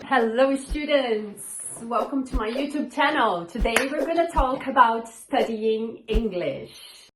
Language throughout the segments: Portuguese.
Hello students! Welcome to my YouTube channel. Today we're going to talk about studying English.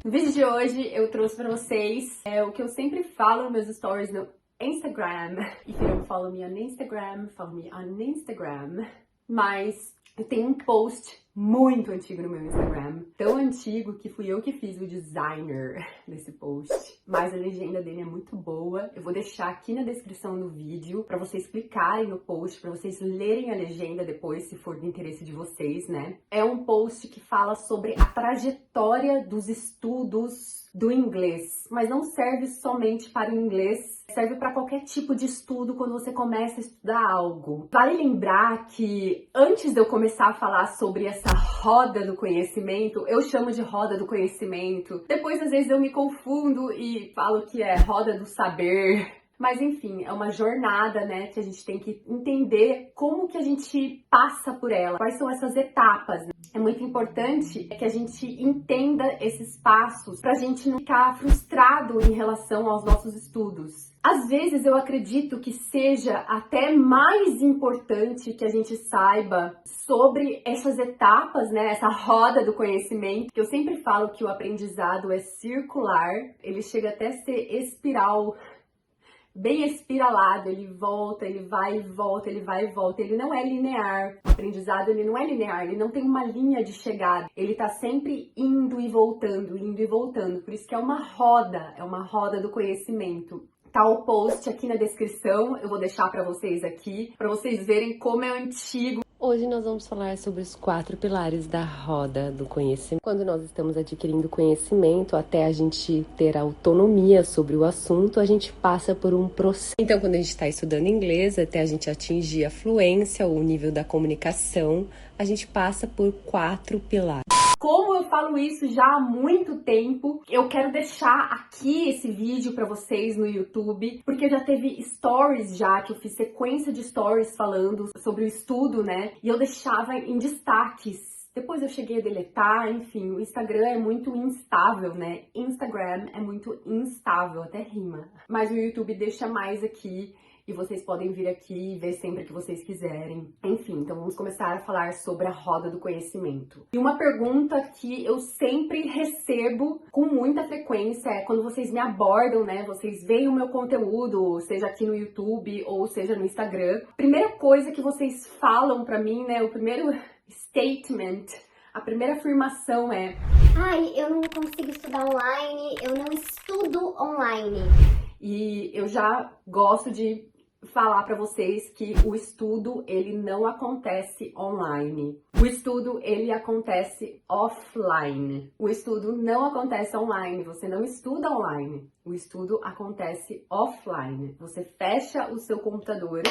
No vídeo de hoje eu trouxe para vocês o que eu sempre falo nos meus stories no Instagram. If you don't follow me on Instagram, follow me on Instagram. Mas eu tenho um post muito antigo no meu Instagram, tão antigo que fui eu que fiz o designer desse post, mas a legenda dele é muito boa. Eu vou deixar aqui na descrição do vídeo para vocês clicarem no post, para vocês lerem a legenda depois, se for do interesse de vocês, né? É um post que fala sobre a trajetória dos estudos do inglês, mas não serve somente para o inglês, serve para qualquer tipo de estudo quando você começa a estudar algo. Vale lembrar que antes de eu começar a falar sobre essa roda do conhecimento, eu chamo de roda do conhecimento. Depois, às vezes, eu me confundo e falo que é roda do saber. Mas enfim, é uma jornada, né, que a gente tem que entender como que a gente passa por ela, quais são essas etapas, né? É muito importante que a gente entenda esses passos pra gente não ficar frustrado em relação aos nossos estudos. Às vezes eu acredito que seja até mais importante que a gente saiba sobre essas etapas, né, essa roda do conhecimento, que eu sempre falo que o aprendizado é circular, ele chega até a ser espiral, bem espiralado, ele volta, ele vai e volta, ele vai e volta, ele não é linear. O aprendizado, ele não é linear, ele não tem uma linha de chegada, ele tá sempre indo e voltando, por isso que é uma roda do conhecimento. Tá o post aqui na descrição, eu vou deixar pra vocês aqui, pra vocês verem como é antigo. Hoje nós vamos falar sobre os 4 pilares da roda do conhecimento. Quando nós estamos adquirindo conhecimento, até a gente ter autonomia sobre o assunto, a gente passa por um processo. Então, quando a gente está estudando inglês, até a gente atingir a fluência, o nível da comunicação, a gente passa por 4 pilares. Como eu falo isso já há muito tempo, eu quero deixar aqui esse vídeo pra vocês no YouTube, porque já teve stories já, que eu fiz sequência de stories falando sobre o estudo, né? E eu deixava em destaques. Depois eu cheguei a deletar, enfim, o Instagram é muito instável, né? Instagram é muito instável, até rima. Mas o YouTube deixa mais aqui. E vocês podem vir aqui e ver sempre que vocês quiserem. Enfim, então vamos começar a falar sobre a roda do conhecimento. E uma pergunta que eu sempre recebo com muita frequência é quando vocês me abordam, né? Vocês veem o meu conteúdo, seja aqui no YouTube ou seja no Instagram. Primeira coisa que vocês falam pra mim, né? O primeiro statement, a primeira afirmação é: ai, eu não consigo estudar online, eu não estudo online. E eu já gosto de falar para vocês que o estudo, ele não acontece online. O estudo, ele acontece offline. O estudo não acontece online, você não estuda online. O estudo acontece offline. Você fecha o seu computador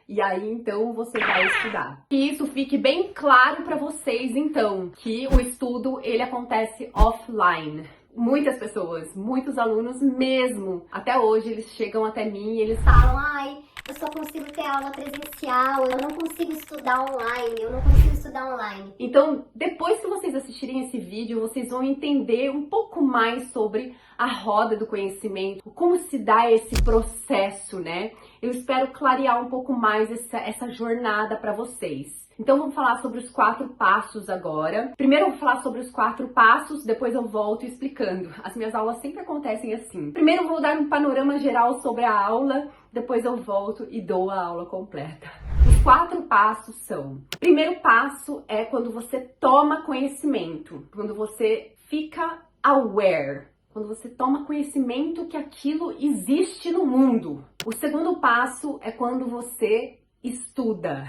e aí, então, você vai estudar. Que isso fique bem claro para vocês, então, que o estudo, ele acontece offline. Muitas pessoas, muitos alunos mesmo, até hoje eles chegam até mim e eles falam: ai, eu só consigo ter aula presencial, eu não consigo estudar online, Então, depois que vocês assistirem esse vídeo, vocês vão entender um pouco mais sobre a roda do conhecimento, como se dá esse processo, né? Eu espero clarear um pouco mais essa jornada para vocês. Então, vamos falar sobre os 4 passos agora. Primeiro eu vou falar sobre os 4 passos, depois eu volto explicando. As minhas aulas sempre acontecem assim. Primeiro eu vou dar um panorama geral sobre a aula, depois eu volto e dou a aula completa. Os 4 passos são: primeiro passo é quando você toma conhecimento, quando você fica aware. Quando você toma conhecimento que aquilo existe no mundo. O segundo passo é quando você estuda.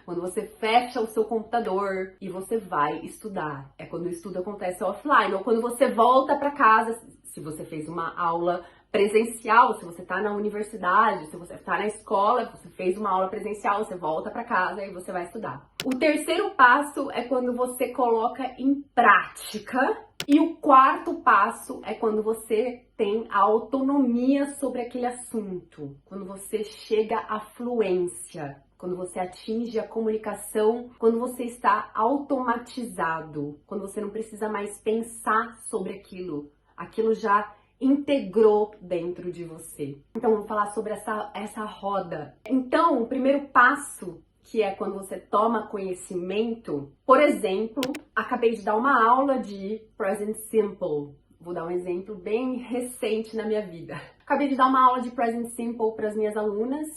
Quando você fecha o seu computador e você vai estudar. É quando o estudo acontece offline. Ou quando você volta para casa, se você fez uma aula presencial, se você está na universidade, se você está na escola, você fez uma aula presencial, você volta para casa e você vai estudar. O terceiro passo é quando você coloca em prática. E o 4º passo é quando você tem a autonomia sobre aquele assunto, quando você chega à fluência. quando você atinge a comunicação, quando você está automatizado, quando você não precisa mais pensar sobre aquilo, aquilo já integrou dentro de você. Então vamos falar sobre essa roda. Então, o primeiro passo, que é quando você toma conhecimento, por exemplo, acabei de dar uma aula de Present Simple. Vou dar um exemplo bem recente na minha vida. Acabei de dar uma aula de Present Simple para as minhas alunas,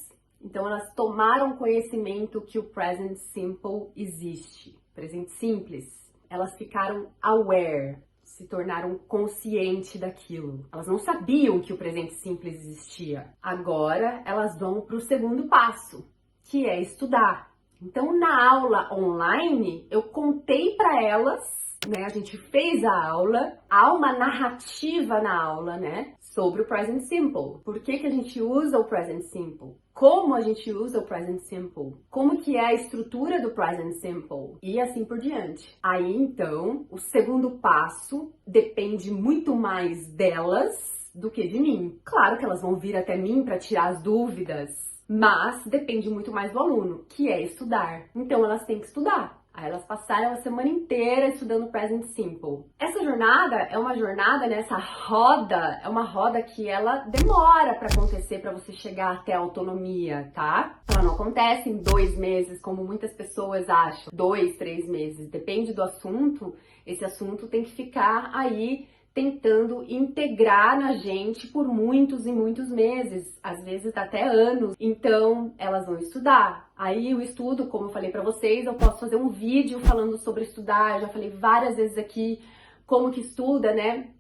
então elas tomaram conhecimento que o Present Simple existe. Presente simples. Elas ficaram aware, se tornaram conscientes daquilo. Elas não sabiam que o presente simples existia. Agora elas vão para o segundo passo, que é estudar. Então, na aula online, eu contei para elas, né? A gente fez a aula, há uma narrativa na aula, né? Sobre o Present Simple. Por que a gente usa o Present Simple? Como a gente usa o Present Simple? Como que é a estrutura do Present Simple? E assim por diante. Aí, então, o segundo passo depende muito mais delas do que de mim. Claro que elas vão vir até mim para tirar as dúvidas, mas depende muito mais do aluno, que é estudar. Então, elas têm que estudar. Aí elas passaram a semana inteira estudando Present Simple. Essa jornada é uma jornada, né? Essa roda é uma roda que ela demora para acontecer, para você chegar até a autonomia, tá? Ela não acontece em 2 meses, como muitas pessoas acham. 2, 3 meses. Depende do assunto. Esse assunto tem que ficar aí tentando integrar na gente por muitos e muitos meses, às vezes até anos. Então, elas vão estudar. Aí o estudo, como eu falei pra vocês, eu posso fazer um vídeo falando sobre estudar. Eu já falei várias vezes aqui como que estuda, né?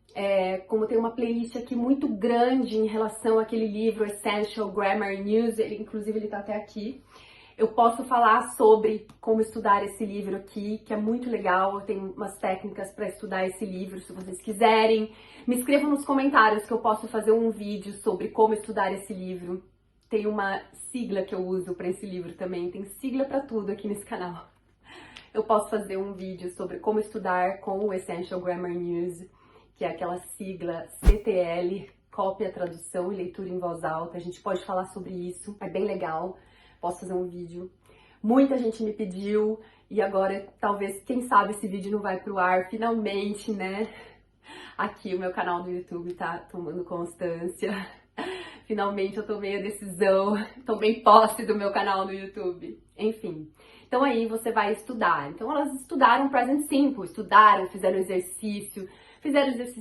Como tem uma playlist aqui muito grande em relação àquele livro Essential Grammar News, inclusive ele tá até aqui. Eu posso falar sobre como estudar esse livro aqui, que é muito legal. Eu tenho umas técnicas para estudar esse livro, se vocês quiserem. Me escrevam nos comentários que eu posso fazer um vídeo sobre como estudar esse livro. Tem uma sigla que eu uso para esse livro também. Tem sigla para tudo aqui nesse canal. Eu posso fazer um vídeo sobre como estudar com o Essential Grammar News, que é aquela sigla CTL, cópia, tradução e leitura em voz alta. A gente pode falar sobre isso, é bem legal. Posso fazer um vídeo. Muita gente me pediu e agora talvez, quem sabe, esse vídeo não vai pro ar finalmente, né? Aqui o meu canal do YouTube tá tomando constância. Finalmente eu tomei a decisão, tomei posse do meu canal do YouTube. Enfim, então aí você vai estudar. Então elas estudaram Present Simple, estudaram, fizeram exercício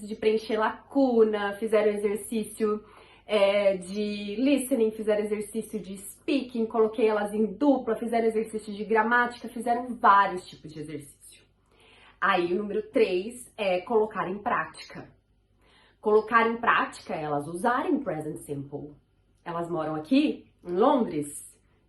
de preencher lacuna, fizeram exercício de listening, fizeram exercício de speaking, coloquei elas em dupla, fizeram exercício de gramática, fizeram vários tipos de exercício. Aí o número 3 é colocar em prática. Colocar em prática é elas usarem Present Simple. Elas moram aqui, em Londres,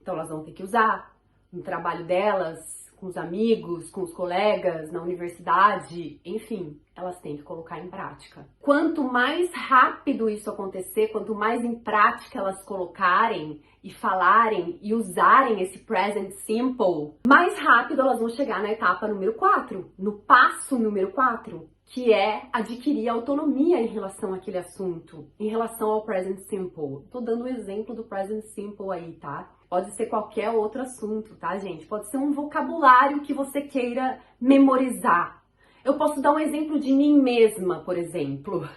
então elas vão ter que usar no trabalho delas, com os amigos, com os colegas, na universidade, enfim, elas têm que colocar em prática. Quanto mais rápido isso acontecer, quanto mais em prática elas colocarem e falarem e usarem esse Present Simple, mais rápido elas vão chegar na etapa número 4, no passo número 4, que é adquirir autonomia em relação àquele assunto, em relação ao Present Simple. Tô dando um exemplo do Present Simple aí, tá? Pode ser qualquer outro assunto, tá, gente? Pode ser um vocabulário que você queira memorizar. Eu posso dar um exemplo de mim mesma, por exemplo.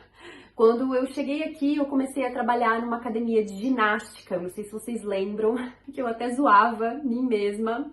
Quando eu cheguei aqui, eu comecei a trabalhar numa academia de ginástica. Não sei se vocês lembram, que eu até zoava mim mesma.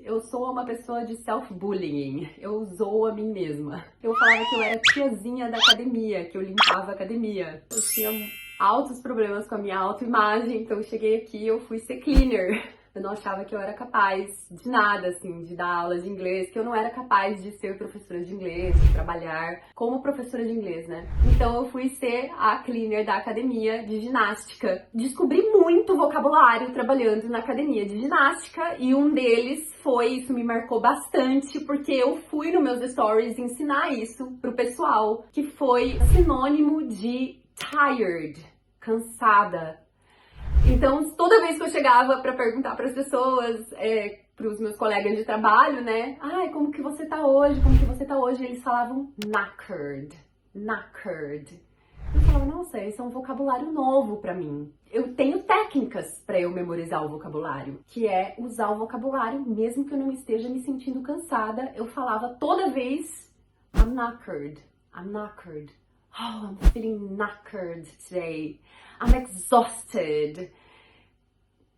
Eu sou uma pessoa de self-bullying. Eu zoo a mim mesma. Eu falava que eu era tiazinha da academia, que eu limpava a academia. Eu tinha altos problemas com a minha autoimagem, então eu cheguei aqui e eu fui ser cleaner. Eu não achava que eu era capaz de nada, assim, de dar aula de inglês, que eu não era capaz de ser professora de inglês, de trabalhar como professora de inglês, né? Então eu fui ser a cleaner da academia de ginástica. Descobri muito vocabulário trabalhando na academia de ginástica e um deles isso me marcou bastante, porque eu fui nos meus stories ensinar isso pro pessoal, que foi sinônimo de tired, cansada. Então, toda vez que eu chegava para perguntar para as pessoas, para os meus colegas de trabalho, né? Ai, como que você tá hoje? Como que você tá hoje? Eles falavam knackered, knackered. Eu falava, nossa, esse é um vocabulário novo pra mim. Eu tenho técnicas pra eu memorizar o vocabulário, que é usar o vocabulário, mesmo que eu não esteja me sentindo cansada. Eu falava toda vez, I'm knackered, I'm knackered. Oh, I'm feeling knackered today. I'm exhausted.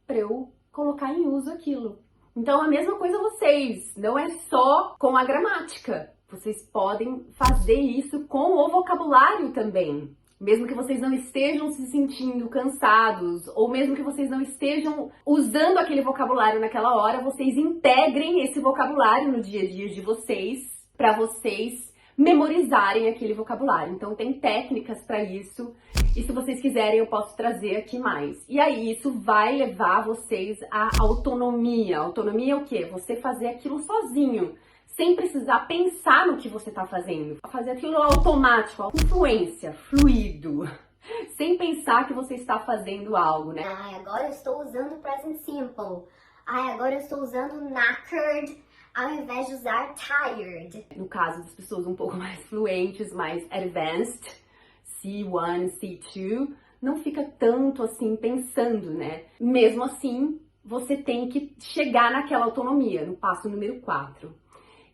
Pra eu colocar em uso aquilo. Então, a mesma coisa vocês, não é só com a gramática. Vocês podem fazer isso com o vocabulário também. Mesmo que vocês não estejam se sentindo cansados, ou mesmo que vocês não estejam usando aquele vocabulário naquela hora, vocês integrem esse vocabulário no dia a dia de vocês, para vocês memorizarem aquele vocabulário. Então, tem técnicas para isso. E se vocês quiserem, eu posso trazer aqui mais. E aí, isso vai levar vocês à autonomia. Autonomia é o quê? Você fazer aquilo sozinho, sem precisar pensar no que você está fazendo. Fazer aquilo automático, com fluência, fluido. Sem pensar que você está fazendo algo, né? Ai, agora eu estou usando present simple. Ai, agora eu estou usando knackered ao invés de usar tired. No caso das pessoas um pouco mais fluentes, mais advanced, C1, C2, não fica tanto assim pensando, né? Mesmo assim, você tem que chegar naquela autonomia, no passo número 4.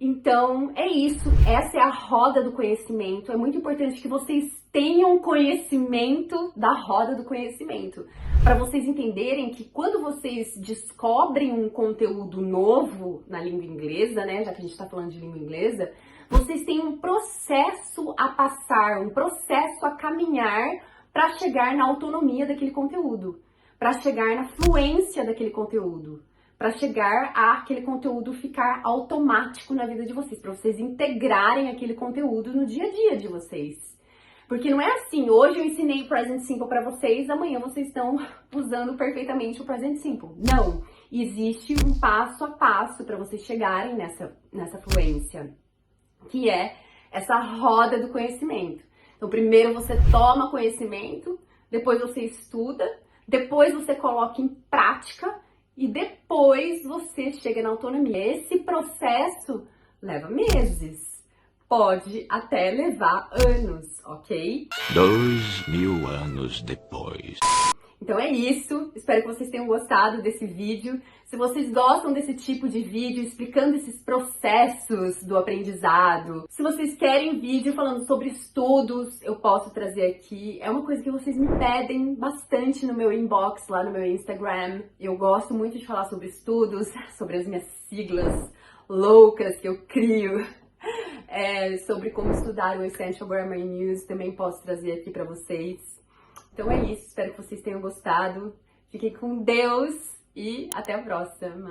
Então, é isso. Essa é a roda do conhecimento. É muito importante que vocês tenham conhecimento da roda do conhecimento. Para vocês entenderem que quando vocês descobrem um conteúdo novo na língua inglesa, né? Já que a gente está falando de língua inglesa, vocês têm um processo a passar, um processo a caminhar para chegar na autonomia daquele conteúdo, para chegar na fluência daquele conteúdo, para chegar àquele conteúdo ficar automático na vida de vocês, para vocês integrarem aquele conteúdo no dia a dia de vocês. Porque não é assim, hoje eu ensinei o present simple para vocês, amanhã vocês estão usando perfeitamente o present simple. Não, existe um passo a passo para vocês chegarem nessa fluência, que é essa roda do conhecimento. Então, primeiro você toma conhecimento, depois você estuda, depois você coloca em prática e depois você chega na autonomia. Esse processo leva meses. Pode até levar anos, ok? 2000 anos depois. Então é isso, espero que vocês tenham gostado desse vídeo. Se vocês gostam desse tipo de vídeo explicando esses processos do aprendizado, se vocês querem vídeo falando sobre estudos, eu posso trazer aqui. É uma coisa que vocês me pedem bastante no meu inbox, lá no meu Instagram. Eu gosto muito de falar sobre estudos, sobre as minhas siglas loucas que eu crio. Sobre como estudar o Essential Grammar News, também posso trazer aqui pra vocês. Então é isso, espero que vocês tenham gostado. Fiquem com Deus e até a próxima!